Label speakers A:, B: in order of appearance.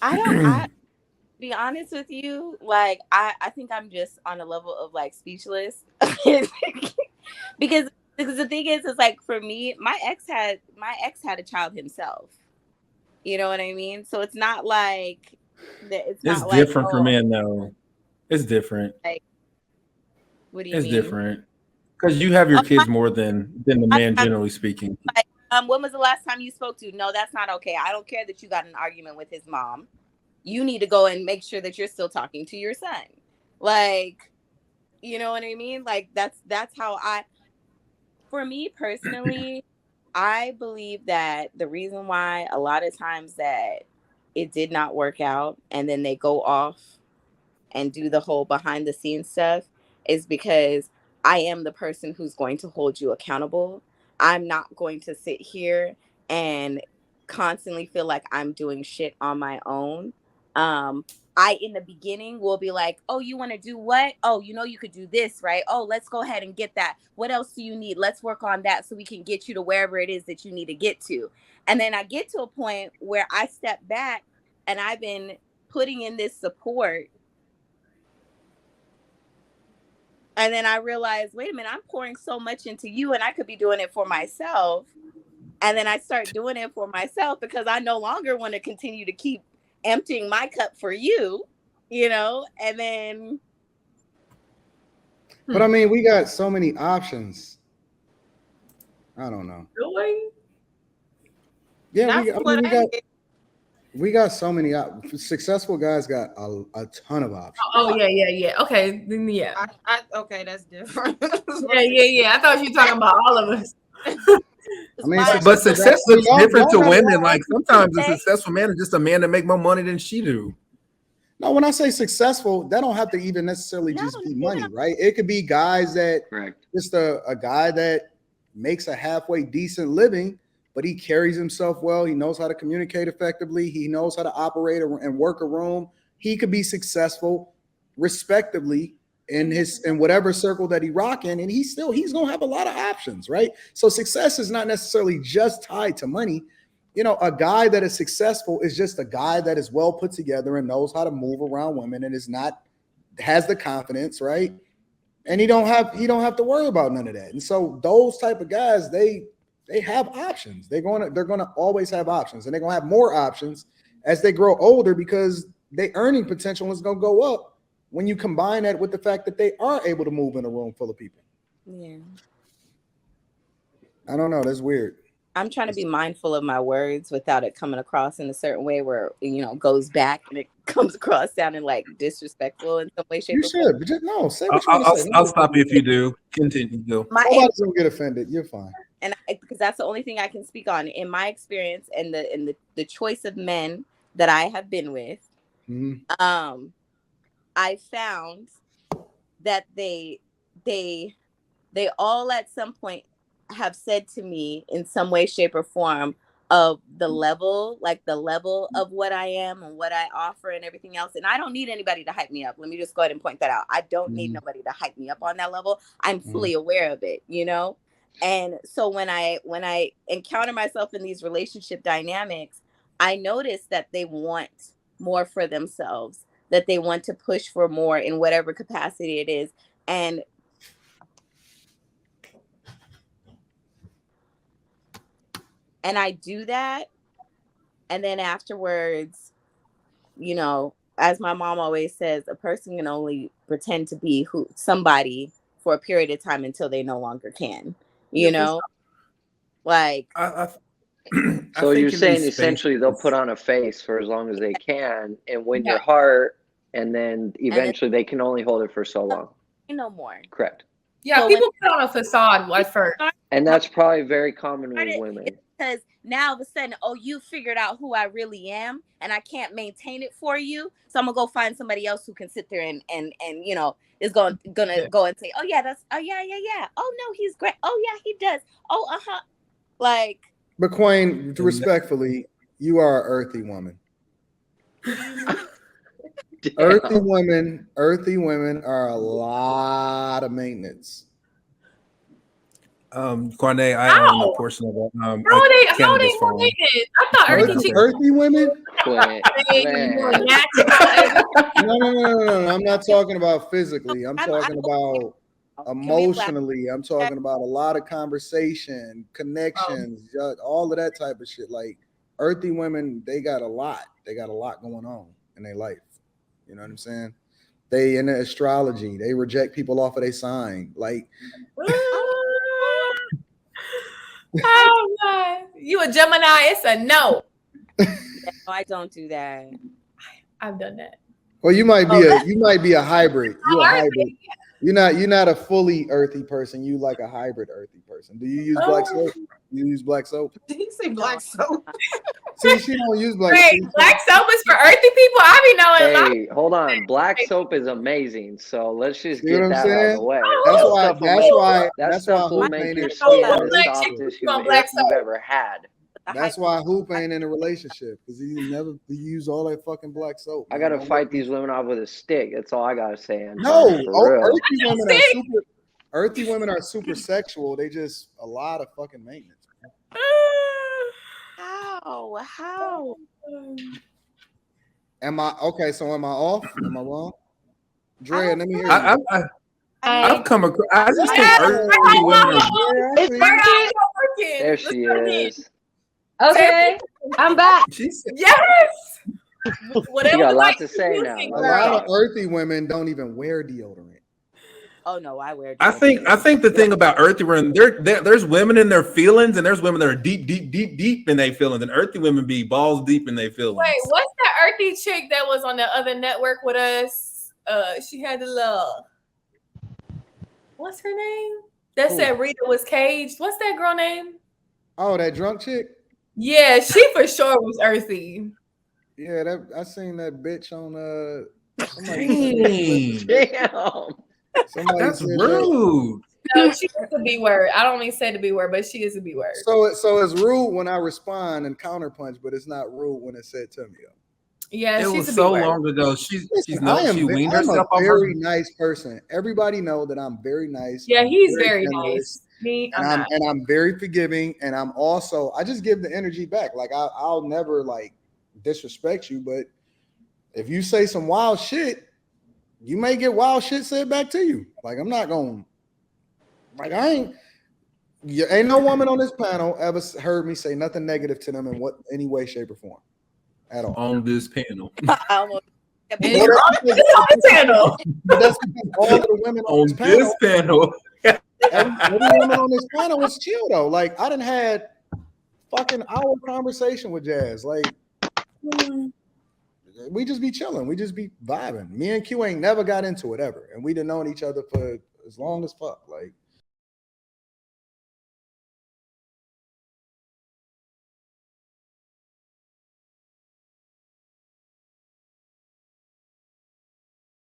A: I don't. I be honest with you. Like I think I'm just on a level of like speechless because the thing is like for me, my ex had a child himself. You know what I mean? So it's not like that. It's
B: It's
A: not like
B: different for
A: oh,
B: men, though. It's different.
A: like what do you
B: It's
A: mean?
B: different because you have your
A: Oh,
B: kids more than the
A: my
B: man,
A: God.
B: generally speaking.
A: Like, when was the last time you spoke to? No, that's not okay. I don't care that you got in an argument with his mom. You need to go and make sure that you're still talking to your son. Like, you know what I mean? Like that's how for me personally, I believe that the reason why a lot of times that it did not work out and then they go off and do the whole behind the scenes stuff is because I am the person who's going to hold you accountable. I'm not going to sit here and constantly feel like I'm doing shit on my own. Um, I, in the beginning, will be like, oh, you want to do what? Oh, you know, you could do this, right? Oh, let's go ahead and get that. What else do you need? Let's work on that so we can get you to wherever it is that you need to get to. And then I get to a point where I step back and I've been putting in this support, and then I realized, wait a minute, I'm pouring so much into you and I could be doing it for myself. And then I start doing it for myself because I no longer want to continue to keep emptying my cup for you, and then
C: But I mean, we got so many options. I don't know.
D: Really?
C: Yeah,
A: not
C: we.
A: for
C: I mean,
A: what I did.
C: we got so many successful guys. Got a ton of options.
D: Oh yeah. Okay, then yeah.
E: Okay, that's different.
D: Yeah. I thought you were talking about all of us.
C: I mean,
A: Why?
B: But
C: successful guys.
B: success
C: I mean,
B: looks different to
C: y'all not
B: women.
C: wrong.
B: Like sometimes a
A: Say,
B: successful man is just a man that make more money than she do.
C: No, when I say successful, that don't have to even necessarily
A: no,
C: just
A: not
C: be
A: even.
C: money, right? It could be guys that
F: Correct.
C: just a guy that makes a halfway decent living, but he carries himself well. He knows how to communicate effectively. He knows how to operate and work a room. He could be successful, respectively, in whatever circle that he rock in, and he's gonna have a lot of options, right? So success is not necessarily just tied to money. A guy that is successful is just a guy that is well put together and knows how to move around women and is not has the confidence, right? And he don't have to worry about none of that. And so those type of guys, they have options. They're gonna always have options, and they're gonna have more options as they grow older because their earning potential is gonna go up when you combine that with the fact that they are able to move in a room full of people.
A: Yeah.
C: I don't know. That's weird.
A: I'm trying to be mindful of my words without it coming across in a certain way where, goes back and it comes across sounding like disrespectful in some way, shape,
C: You
A: or form.
C: should, but just no. Say
B: I'll,
C: what you
B: I'll,
C: want to
B: I'll
C: say.
B: I'll stop you if you do. Continue. Go.
A: My and
C: Nobody's gonna get offended. You're fine.
A: because that's the only thing I can speak on in my experience and the choice of men that I have been with.
C: Mhm.
A: Um, I found that they they all at some point have said to me in some way, shape, or form of the level of what I am and what I offer and everything else. And I don't need anybody to hype me up. Let me just go ahead and point that out. I don't need
C: Mhm.
A: nobody to hype me up on that level. I'm
C: Mhm.
A: fully aware of it. And so when I encounter myself in these relationship dynamics, I notice that they want more for themselves, that they want to push for more in whatever capacity it is. And I do that, and then afterwards, as my mom always says, a person can only pretend to be who somebody for a period of time until they no longer can. You
D: Yeah, for
A: know, like
B: I I
F: So you're
B: think in
F: saying
B: these
F: essentially they'll put
B: spaces,
F: on a face for as long as they can and win
D: yeah.
F: your heart, and then
A: and then
F: eventually they can only hold it for so long.
A: no more.
F: Correct.
D: Yeah,
A: So when
D: people put on a facade at first.
F: And
A: my
F: that's probably very common with
A: started, it's
F: women.
A: because now all of a sudden, oh, you figured out who I really am, and I can't maintain it for you. So I'm gonna go find somebody else who can sit there and is gonna
D: Yeah.
A: go and say, oh yeah, yeah. Oh no, he's great. Oh yeah, he does. Oh like
C: But Queen,
B: and
C: respectfully, you are an earthy woman.
A: what do you mean?
F: Damn.
C: Earthy women are a lot of maintenance.
B: Kwame, I own a portion of that.
D: How they
B: Canada's phone.
D: related? I thought earthy chicks
C: Earthy women?
F: Quit,
D: more
F: man.
D: natural.
C: No. I'm not talking about physically. I'm
A: I
C: talking
A: don't-
C: about
A: Can we
C: emotionally. I'm talking about a lot of conversation, connections, all of that type of shit. Like earthy women, they got a lot. They got a lot going on in their life. You know what I'm saying? They in the astrology, they reject people off of their sign. Like,
D: Oh my! You a Gemini? It's a no.
A: No, I don't do that.
D: I've done that.
C: well, you might be
A: Oh,
C: you might be a hybrid. You're a
D: Earthy.
C: hybrid. You're not a fully earthy person. You like a hybrid earthy person. Do you use black soap? You use black soap?
E: Did he say black soap?
C: See, she don't use black
D: Wait,
C: soap.
D: black soap is for earthy people. I be knowing a lot.
F: Hey, hold on. Black soap is amazing. So let's just
C: See what
F: get
C: I'm
F: that out of
C: saying?
F: the way.
C: That's
F: That
C: why.
F: stuff will
C: That's
F: make-
C: why.
F: That
C: That's
F: stuff
C: why
F: will
C: Hoop
F: make
C: ain't
F: your
C: in
F: skin
D: Black
F: the
D: chick,
F: softest
D: you want black
F: you've ever had.
C: That's why Hoop ain't in a relationship because he use all that fucking black soap.
F: I
C: man.
F: gotta
C: Don't
F: fight
C: let me-
F: these women off with a stick. That's all I gotta say. Anton,
C: No,
F: for real.
C: earthy women are super sexual. They just a lot of fucking maintenance.
A: How?
C: Am I okay? So am I off? Am I wrong? Dre,
A: don't
C: let me hear you.
B: I've come across. I just think
D: Yeah.
B: earthy women are.
C: Yeah, I
G: It's
C: see.
G: working.
F: There she is.
G: Okay, I'm back.
B: She said,
D: Yes.
F: She
D: Whatever
F: got a
D: the
F: lot
D: white
F: to say
D: people
F: now.
D: think,
C: A
F: Let
C: lot
F: her
D: girl.
C: of earthy women don't even wear deodorant.
A: Oh no, I wear.
B: I think the thing about earthy women, there's women in their feelings, and there's women that are deep in their feelings, and earthy women be balls deep in their feelings.
D: Wait, what's that earthy chick that was on the other network with us? She had the love. What's her name? That
C: Who?
D: said Rita was caged. What's that girl name?
C: Oh, that drunk chick?
D: Yeah, she for sure was earthy.
C: Yeah, that I seen that bitch on
B: Dang,
F: Damn.
C: somebody
B: that's
C: said that.
B: rude.
D: No, she is a B word. I don't mean say the B word, but she is a B word.
C: So it's rude when I respond and counterpunch, but it's not rude when it's said to me.
D: Yeah,
B: It
D: she's
B: was
D: a B
B: so
D: word.
B: long ago. She
C: Listen, I'm
B: weaned
C: a
B: herself off her.
C: very nice person. Everybody know that I'm very nice.
D: Yeah,
C: I'm
D: he's very
C: generous,
D: nice. Me,
C: and
D: I'm not.
C: I'm very forgiving, and I'm also I just give the energy back. Like I'll never like disrespect you, but if you say some wild shit, you may get wild shit said back to you. Like I'm not going. Like ain't no woman on this panel ever heard me say nothing negative to them in any way, shape, or form at all.
B: On this panel.
A: I almost.
C: But that's because all of the women on
B: On this panel.
C: every woman on this panel was chill though. Like I done had fucking hour conversation with Jazz. Like we just be chilling. We just be vibing. Me and Q ain't never got into it ever, and we done known each other for as long as fuck. Like